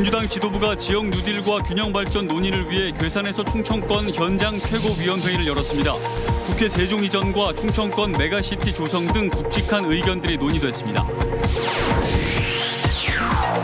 민주당 지도부가 지역 뉴딜과 균형 발전 논의를 위해 괴산에서 충청권 현장 최고위원회의를 열었습니다. 국회 세종 이전과 충청권 메가시티 조성 등 굵직한 의견들이 논의됐습니다.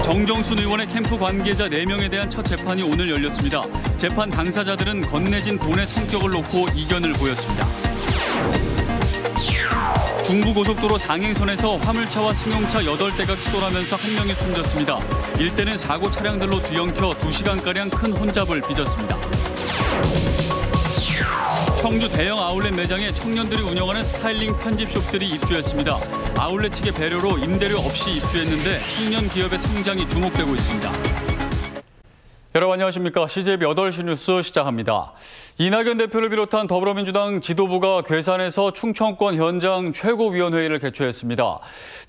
정정순 의원의 캠프 관계자 4명에 대한 첫 재판이 오늘 열렸습니다. 재판 당사자들은 건네진 돈의 성격을 놓고 이견을 보였습니다. 중부고속도로 상행선에서 화물차와 승용차 8대가 추돌하면서 한 명이 숨졌습니다. 일대는 사고 차량들로 뒤엉켜 2시간가량 큰 혼잡을 빚었습니다. 청주 대형 아울렛 매장에 청년들이 운영하는 스타일링 편집숍들이 입주했습니다. 아울렛 측의 배려로 임대료 없이 입주했는데 청년 기업의 성장이 주목되고 있습니다. 여러분 안녕하십니까. CJB 8시 뉴스 시작합니다. 이낙연 대표를 비롯한 더불어민주당 지도부가 괴산에서 충청권 현장 최고위원회의를 개최했습니다.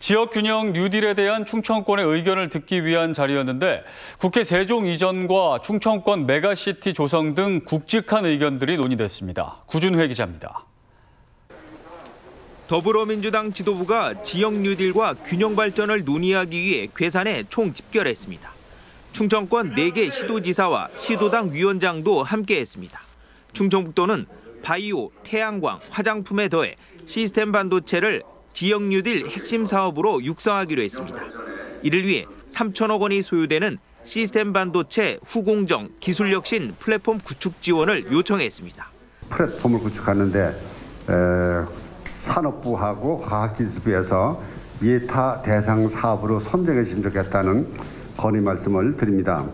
지역균형 뉴딜에 대한 충청권의 의견을 듣기 위한 자리였는데 국회 세종 이전과 충청권 메가시티 조성 등 굵직한 의견들이 논의됐습니다. 구준회 기자입니다. 더불어민주당 지도부가 지역 뉴딜과 균형 발전을 논의하기 위해 괴산에 총집결했습니다. 충청권 4개 시도지사와 시도당 위원장도 함께했습니다. 충청북도는 바이오, 태양광, 화장품에 더해 시스템 반도체를 지역 뉴딜 핵심 사업으로 육성하기로 했습니다. 이를 위해 3천억 원이 소요되는 시스템 반도체 후공정 기술혁신 플랫폼 구축 지원을 요청했습니다. 플랫폼을 구축하는데 산업부하고 과학기술부에서 예타 대상 사업으로 선정해 주시면 좋겠다는 건의 말씀을 드립니다.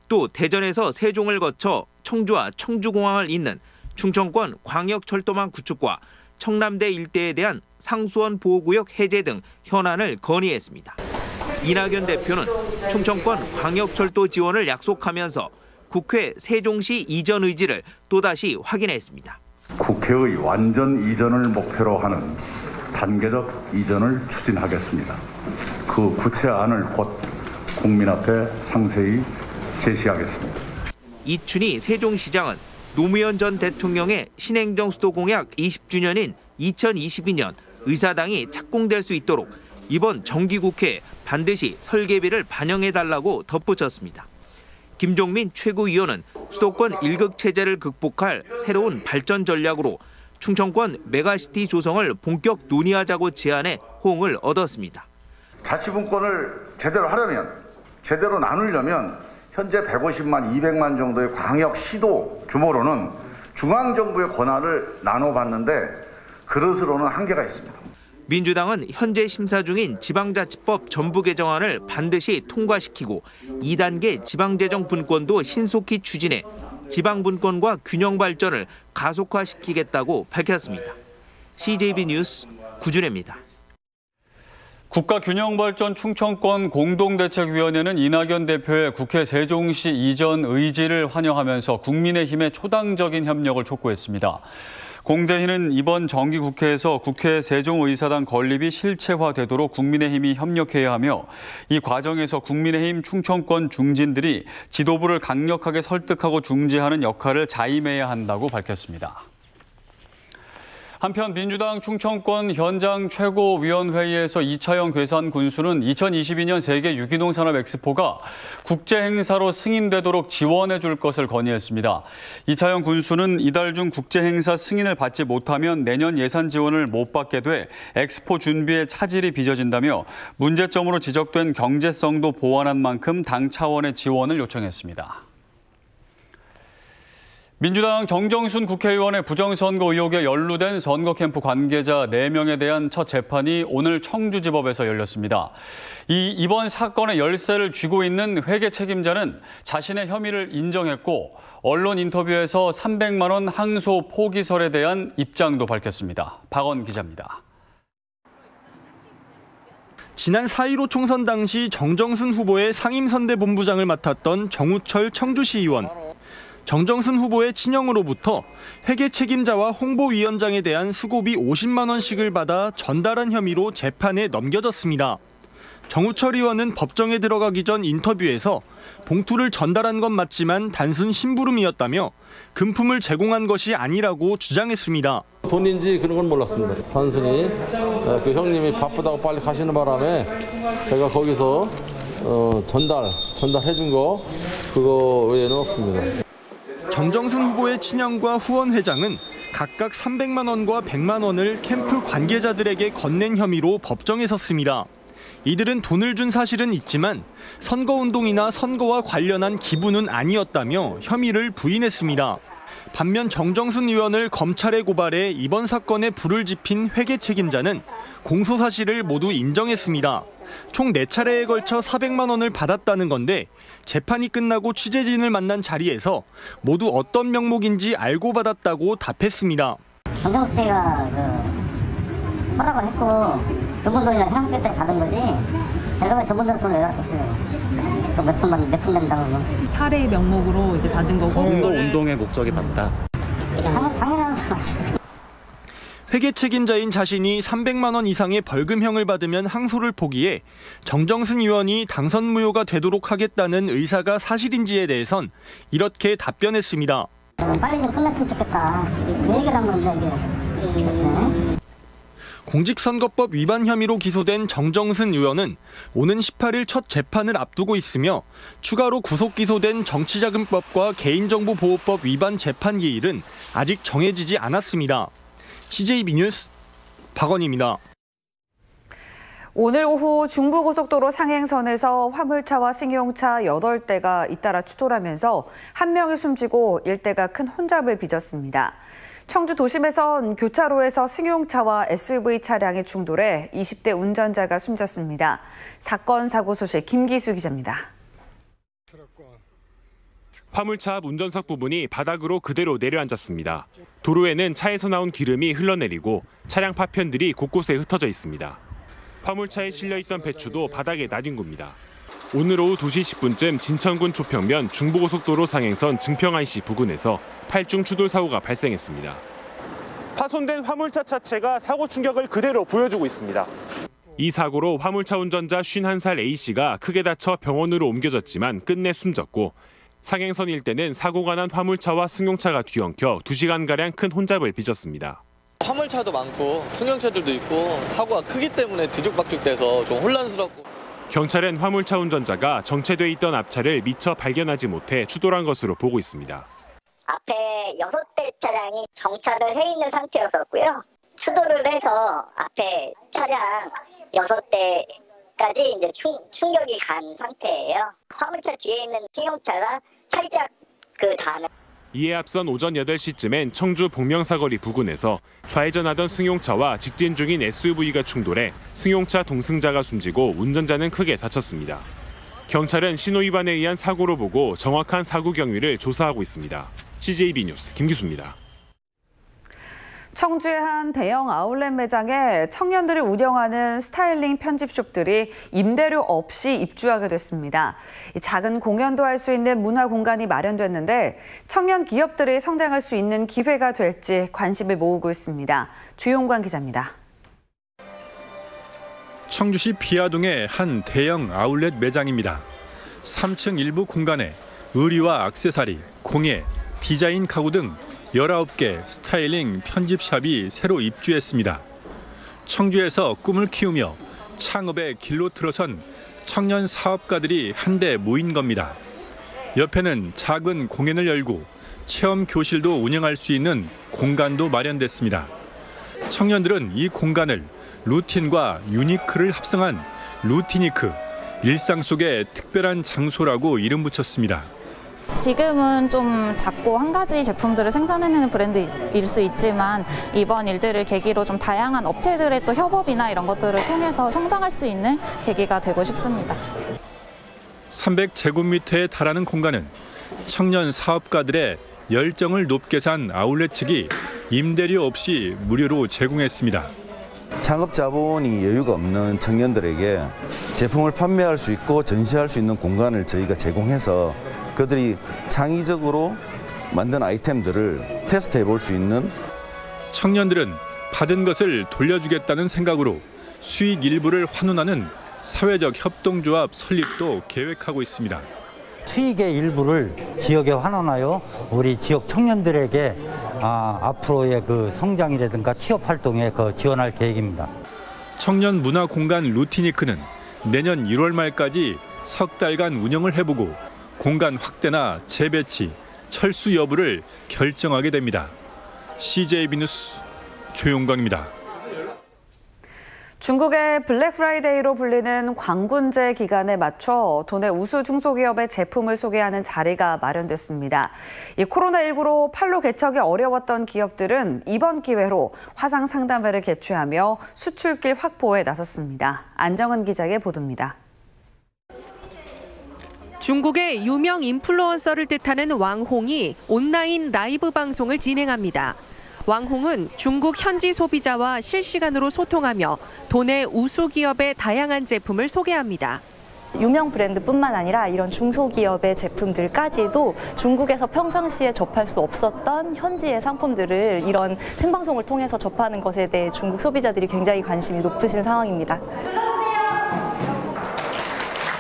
또 대전에서 세종을 거쳐 청주와 청주공항을 잇는 충청권 광역철도망 구축과 청남대 일대에 대한 상수원 보호구역 해제 등 현안을 건의했습니다. 이낙연 대표는 충청권 광역철도 지원을 약속하면서 국회 세종시 이전 의지를 또다시 확인했습니다. 국회의 완전 이전을 목표로 하는 단계적 이전을 추진하겠습니다. 그 구체안을 곧 국민 앞에 상세히 제시하겠습니다. 이춘희 세종시장은 노무현 전 대통령의 신행정 수도 공약 20주년인 2022년 의사당이 착공될 수 있도록 이번 정기국회에 반드시 설계비를 반영해달라고 덧붙였습니다. 김종민 최고위원은 수도권 1극 체제를 극복할 새로운 발전 전략으로 충청권 메가시티 조성을 본격 논의하자고 제안해 호응을 얻었습니다. 자치분권을 제대로 나누려면 현재 150만, 200만 정도의 광역 시도 규모로는 중앙정부의 권한을 나눠봤는데 그릇으로는 한계가 있습니다. 민주당은 현재 심사 중인 지방자치법 전부 개정안을 반드시 통과시키고 2단계 지방재정 분권도 신속히 추진해 지방분권과 균형 발전을 가속화시키겠다고 밝혔습니다. CJB 뉴스 구준혜입니다. 국가균형발전 충청권 공동대책위원회는 이낙연 대표의 국회 세종시 이전 의지를 환영하면서 국민의힘의 초당적인 협력을 촉구했습니다. 공대회는 이번 정기국회에서 국회 세종의사당 건립이 실체화되도록 국민의힘이 협력해야 하며 이 과정에서 국민의힘 충청권 중진들이 지도부를 강력하게 설득하고 중재하는 역할을 자임해야 한다고 밝혔습니다. 한편 민주당 충청권 현장 최고위원회의에서 이차영 괴산 군수는 2022년 세계 유기농 산업 엑스포가 국제 행사로 승인되도록 지원해 줄 것을 건의했습니다. 이차영 군수는 이달 중 국제 행사 승인을 받지 못하면 내년 예산 지원을 못 받게 돼 엑스포 준비에 차질이 빚어진다며 문제점으로 지적된 경제성도 보완한 만큼 당 차원의 지원을 요청했습니다. 민주당 정정순 국회의원의 부정선거 의혹에 연루된 선거 캠프 관계자 4명에 대한 첫 재판이 오늘 청주지법에서 열렸습니다. 이번 사건의 열쇠를 쥐고 있는 회계 책임자는 자신의 혐의를 인정했고 언론 인터뷰에서 300만 원 항소 포기설에 대한 입장도 밝혔습니다. 박원 기자입니다. 지난 4.15 총선 당시 정정순 후보의 상임선대본부장을 맡았던 정우철 청주시의원. 정정순 후보의 친형으로부터 회계 책임자와 홍보위원장에 대한 수고비 50만 원씩을 받아 전달한 혐의로 재판에 넘겨졌습니다. 정우철 의원은 법정에 들어가기 전 인터뷰에서 봉투를 전달한 건 맞지만 단순 심부름이었다며 금품을 제공한 것이 아니라고 주장했습니다. 돈인지 그런 건 몰랐습니다. 단순히 그 형님이 바쁘다고 빨리 가시는 바람에 제가 거기서 전달해준 거 그거 외에는 없습니다. 정정순 후보의 친형과 후원 회장은 각각 300만 원과 100만 원을 캠프 관계자들에게 건넨 혐의로 법정에 섰습니다. 이들은 돈을 준 사실은 있지만 선거운동이나 선거와 관련한 기부는 아니었다며 혐의를 부인했습니다. 반면 정정순 의원을 검찰에 고발해 이번 사건에 불을 지핀 회계 책임자는 공소 사실을 모두 인정했습니다. 총 4차례에 걸쳐 400만 원을 받았다는 건데 재판이 끝나고 취재진을 만난 자리에서 모두 어떤 명목인지 알고 받았다고 답했습니다. 정정수 씨가 허락을 했고 그분 돈이나 생각했더니 받은 거지 제가 왜 저분들 돈을 왜 받겠어요. 또 몇 푼 된다고. 사례의 명목으로 이제 받은 거고. 선거 운동의 목적에 받다. 당연한 말씀. 회계 책임자인 자신이 300만 원 이상의 벌금형을 받으면 항소를 포기해 정정순 의원이 당선 무효가 되도록 하겠다는 의사가 사실인지에 대해선 이렇게 답변했습니다. 빨리 좀 끝났으면 좋겠다. 내 얘기를 한 건데 이게. 공직선거법 위반 혐의로 기소된 정정순 의원은 오는 18일 첫 재판을 앞두고 있으며 추가로 구속 기소된 정치자금법과 개인정보보호법 위반 재판 기일은 아직 정해지지 않았습니다. CJB 뉴스 박원입니다. 오늘 오후 중부고속도로 상행선에서 화물차와 승용차 8대가 잇따라 추돌하면서 한 명이 숨지고 일대가 큰 혼잡을 빚었습니다. 청주 도심에선 교차로에서 승용차와 SUV 차량이 충돌해 20대 운전자가 숨졌습니다. 사건 사고 소식 김기수 기자입니다. 화물차 앞 운전석 부분이 바닥으로 그대로 내려앉았습니다. 도로에는 차에서 나온 기름이 흘러내리고 차량 파편들이 곳곳에 흩어져 있습니다. 화물차에 실려있던 배추도 바닥에 나뒹굽니다. 오늘 오후 2시 10분쯤 진천군 초평면 중부고속도로 상행선 증평IC 부근에서 8중 추돌 사고가 발생했습니다. 파손된 화물차 차체가 사고 충격을 그대로 보여주고 있습니다. 이 사고로 화물차 운전자 51살 A씨가 크게 다쳐 병원으로 옮겨졌지만 끝내 숨졌고 상행선 일대는 사고가 난 화물차와 승용차가 뒤엉켜 2시간가량 큰 혼잡을 빚었습니다. 화물차도 많고 승용차들도 있고 사고가 크기 때문에 뒤죽박죽돼서 좀 혼란스럽고. 경찰은 화물차 운전자가 정체돼 있던 앞차를 미처 발견하지 못해 추돌한 것으로 보고 있습니다. 앞에 6대 차량이 정차를 해 있는 상태였었고요. 추돌을 해서 앞에 차량 6대까지 이제 충격이 간 상태예요. 화물차 뒤에 있는 승용차가 살짝 그 다음에. 이에 앞선 오전 8시쯤엔 청주 복명사거리 부근에서 좌회전하던 승용차와 직진 중인 SUV가 충돌해 승용차 동승자가 숨지고 운전자는 크게 다쳤습니다. 경찰은 신호위반에 의한 사고로 보고 정확한 사고 경위를 조사하고 있습니다. CJB 뉴스 김기수입니다. 청주의 한 대형 아울렛 매장에 청년들이 운영하는 스타일링 편집숍들이 임대료 없이 입주하게 됐습니다. 작은 공연도 할 수 있는 문화 공간이 마련됐는데 청년 기업들이 성장할 수 있는 기회가 될지 관심을 모으고 있습니다. 조용관 기자입니다. 청주시 비아동의 한 대형 아울렛 매장입니다. 3층 일부 공간에 의류와 액세서리, 공예, 디자인 가구 등 19개 스타일링 편집샵이 새로 입주했습니다. 청주에서 꿈을 키우며 창업의 길로 들어선 청년 사업가들이 한데 모인 겁니다. 옆에는 작은 공연을 열고 체험 교실도 운영할 수 있는 공간도 마련됐습니다. 청년들은 이 공간을 루틴과 유니크를 합성한 루티니크, 일상 속의 특별한 장소라고 이름 붙였습니다. 지금은 좀 작고 한 가지 제품들을 생산해내는 브랜드일 수 있지만 이번 일들을 계기로 좀 다양한 업체들의 또 협업이나 이런 것들을 통해서 성장할 수 있는 계기가 되고 싶습니다. 300제곱미터에 달하는 공간은 청년 사업가들의 열정을 높게 산 아울렛 측이 임대료 없이 무료로 제공했습니다. 창업 자본이 여유가 없는 청년들에게 제품을 판매할 수 있고 전시할 수 있는 공간을 저희가 제공해서 그들이 창의적으로 만든 아이템들을 테스트해 볼 수 있는. 청년들은 받은 것을 돌려주겠다는 생각으로 수익 일부를 환원하는 사회적 협동조합 설립도 계획하고 있습니다. 수익의 일부를 지역에 환원하여 우리 지역 청년들에게 앞으로의 그 성장이라든가 취업 활동에 지원할 계획입니다. 청년 문화 공간 루티니크는 내년 1월 말까지 석 달간 운영을 해보고 공간 확대나 재배치, 철수 여부를 결정하게 됩니다. CJB 뉴스 조용광입니다. 중국의 블랙 프라이데이로 불리는 광군제 기간에 맞춰 도내 우수 중소기업의 제품을 소개하는 자리가 마련됐습니다. 이 코로나19로 판로 개척이 어려웠던 기업들은 이번 기회로 화상 상담회를 개최하며 수출길 확보에 나섰습니다. 안정은 기자의 보도입니다. 중국의 유명 인플루언서를 뜻하는 왕홍이 온라인 라이브 방송을 진행합니다. 왕홍은 중국 현지 소비자와 실시간으로 소통하며 도내 우수 기업의 다양한 제품을 소개합니다. 유명 브랜드뿐만 아니라 이런 중소기업의 제품들까지도 중국에서 평상시에 접할 수 없었던 현지의 상품들을 이런 생방송을 통해서 접하는 것에 대해 중국 소비자들이 굉장히 관심이 높으신 상황입니다.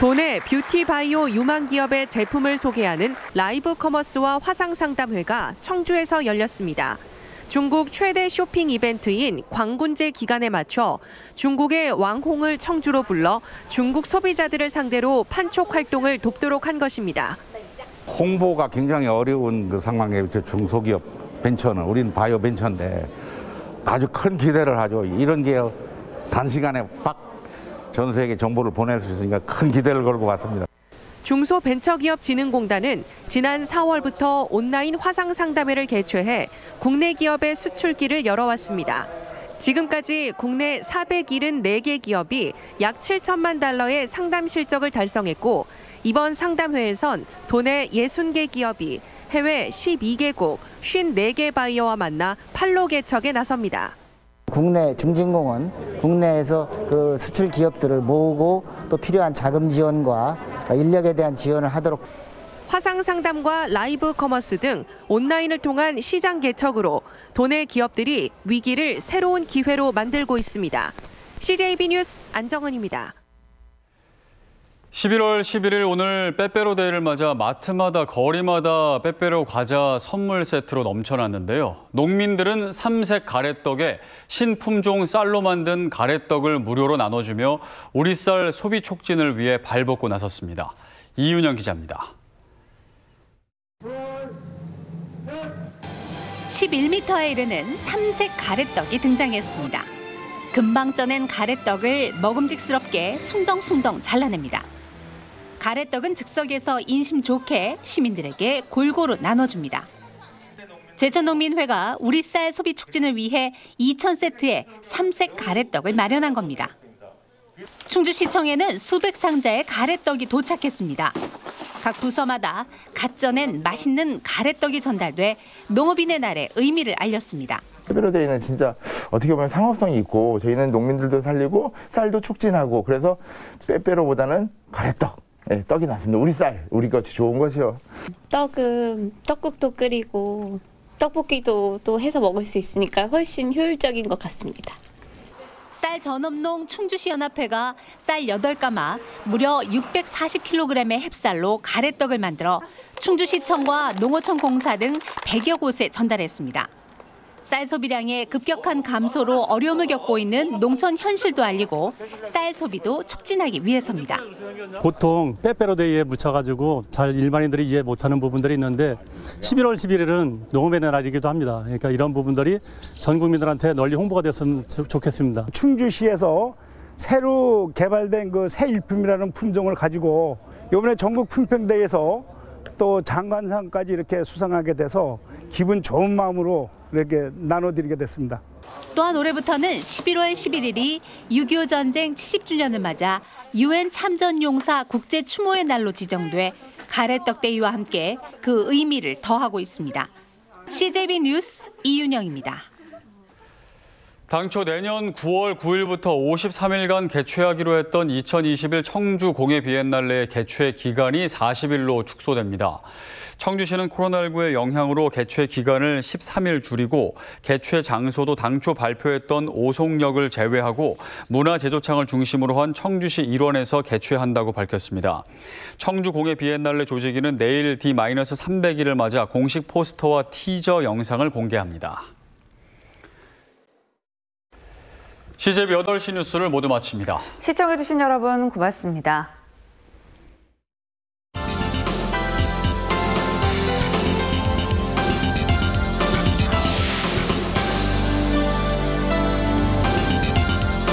도내 뷰티 바이오 유망 기업의 제품을 소개하는 라이브 커머스와 화상 상담회가 청주에서 열렸습니다. 중국 최대 쇼핑 이벤트인 광군제 기간에 맞춰 중국의 왕홍을 청주로 불러 중국 소비자들을 상대로 판촉 활동을 돕도록 한 것입니다. 홍보가 굉장히 어려운 그 상황에 중소기업 벤처는 우리는 바이오 벤처인데 아주 큰 기대를 하죠. 이런 게 단시간에 빡 전 세계 정보를 보낼 수 있으니까 큰 기대를 걸고 왔습니다. 중소벤처기업진흥공단은 지난 4월부터 온라인 화상 상담회를 개최해 국내 기업의 수출길을 열어왔습니다. 지금까지 국내 474개 기업이 약 7천만 달러의 상담 실적을 달성했고 이번 상담회에선 도내 60개 기업이 해외 12개국 54개 바이어와 만나 판로 개척에 나섭니다. 국내 중진공은 국내에서 그 수출 기업들을 모으고 또 필요한 자금 지원과 인력에 대한 지원을 하도록. 화상 상담과 라이브 커머스 등 온라인을 통한 시장 개척으로 도내 기업들이 위기를 새로운 기회로 만들고 있습니다. CJB 뉴스 안정은입니다. 11월 11일 오늘 빼빼로데이를 맞아 마트마다 거리마다 빼빼로 과자 선물 세트로 넘쳐났는데요. 농민들은 삼색 가래떡에 신품종 쌀로 만든 가래떡을 무료로 나눠주며 우리 쌀 소비 촉진을 위해 발벗고 나섰습니다. 이윤영 기자입니다. 11m에 이르는 삼색 가래떡이 등장했습니다. 금방 쪄낸 가래떡을 먹음직스럽게 숭덩숭덩 잘라냅니다. 가래떡은 즉석에서 인심 좋게 시민들에게 골고루 나눠줍니다. 제천농민회가 우리 쌀 소비 촉진을 위해 2,000세트의 삼색 가래떡을 마련한 겁니다. 충주시청에는 수백 상자의 가래떡이 도착했습니다. 각 부서마다 갓 쪄낸 맛있는 가래떡이 전달돼 농업인의 날의 의미를 알렸습니다. 빼빼로데이는 진짜 어떻게 보면 상업성이 있고 저희는 농민들도 살리고 쌀도 촉진하고 그래서 빼빼로보다는 가래떡, 떡이 낫습니다. 우리 쌀, 우리 것이 좋은 것이요. 떡은 떡국도 끓이고 떡볶이도 또 해서 먹을 수 있으니까 훨씬 효율적인 것 같습니다. 쌀 전업농 충주시연합회가 쌀 8가마 무려 640kg의 햅쌀로 가래떡을 만들어 충주시청과 농어촌 공사 등 100여 곳에 전달했습니다. 쌀 소비량의 급격한 감소로 어려움을 겪고 있는 농촌 현실도 알리고 쌀 소비도 촉진하기 위해서입니다. 보통 빼빼로데이에 묻혀가지고 잘 일반인들이 이해 못하는 부분들이 있는데 11월 11일은 농업의 날이기도 합니다. 그러니까 이런 부분들이 전 국민들한테 널리 홍보가 됐으면 좋겠습니다. 충주시에서 새로 개발된 그 새 일품이라는 품종을 가지고 이번에 전국 품평대회에서 또 장관상까지 이렇게 수상하게 돼서 기분 좋은 마음으로 이렇게 나눠드리게 됐습니다. 또한 올해부터는 11월 11일이 6.25 전쟁 70주년을 맞아 UN 참전용사 국제추모의 날로 지정돼 가래떡 데이와 함께 그 의미를 더하고 있습니다. CJB 뉴스 이윤영입니다. 당초 내년 9월 9일부터 53일간 개최하기로 했던 2021 청주 공예 비엔날레 개최 기간이 40일로 축소됩니다. 청주시는 코로나19의 영향으로 개최 기간을 13일 줄이고 개최 장소도 당초 발표했던 오송역을 제외하고 문화제조창을 중심으로 한 청주시 일원에서 개최한다고 밝혔습니다. 청주 공예 비엔날레 조직위는 내일 D-300일을 맞아 공식 포스터와 티저 영상을 공개합니다. CJB 8시 뉴스를 모두 마칩니다. 시청해주신 여러분 고맙습니다.